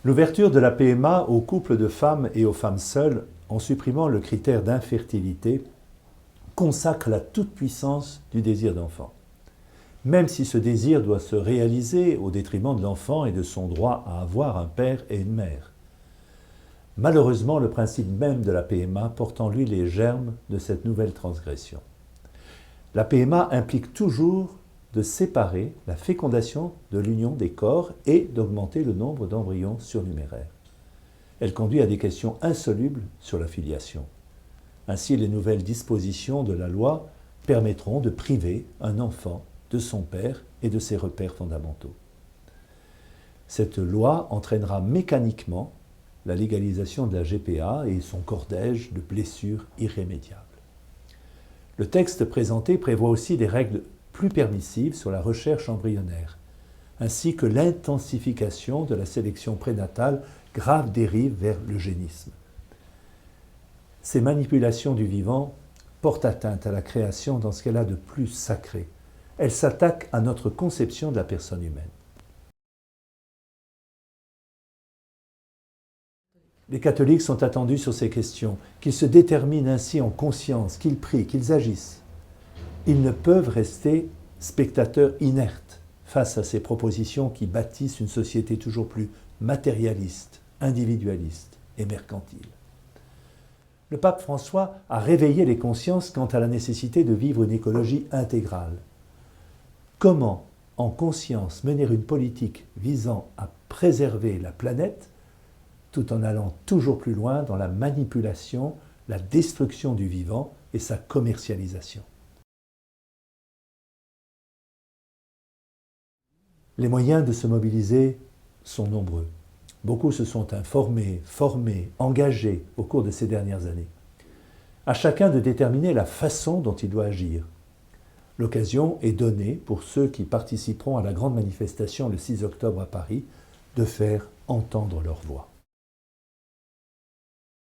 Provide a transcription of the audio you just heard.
L'ouverture de la PMA aux couples de femmes et aux femmes seules, en supprimant le critère d'infertilité, consacre la toute-puissance du désir d'enfant. Même si ce désir doit se réaliser au détriment de l'enfant et de son droit à avoir un père et une mère. Malheureusement, le principe même de la PMA porte en lui les germes de cette nouvelle transgression. La PMA implique toujours de séparer la fécondation de l'union des corps et d'augmenter le nombre d'embryons surnuméraires. Elle conduit à des questions insolubles sur la filiation. Ainsi, les nouvelles dispositions de la loi permettront de priver un enfant de son père et de ses repères fondamentaux. Cette loi entraînera mécaniquement la légalisation de la GPA et son cortège de blessures irrémédiables. Le texte présenté prévoit aussi des règles plus permissives sur la recherche embryonnaire, ainsi que l'intensification de la sélection prénatale, grave dérive vers l'eugénisme. Ces manipulations du vivant portent atteinte à la création dans ce qu'elle a de plus sacré. Elles s'attaquent à notre conception de la personne humaine. Les catholiques sont attendus sur ces questions, qu'ils se déterminent ainsi en conscience, qu'ils prient, qu'ils agissent. Ils ne peuvent rester spectateurs inertes face à ces propositions qui bâtissent une société toujours plus matérialiste, individualiste et mercantile. Le pape François a réveillé les consciences quant à la nécessité de vivre une écologie intégrale. Comment, en conscience, mener une politique visant à préserver la planète tout en allant toujours plus loin dans la manipulation, la destruction du vivant et sa commercialisation. Les moyens de se mobiliser sont nombreux. Beaucoup se sont informés, formés, engagés au cours de ces dernières années. À chacun de déterminer la façon dont il doit agir. L'occasion est donnée pour ceux qui participeront à la grande manifestation le 6 octobre à Paris de faire entendre leur voix.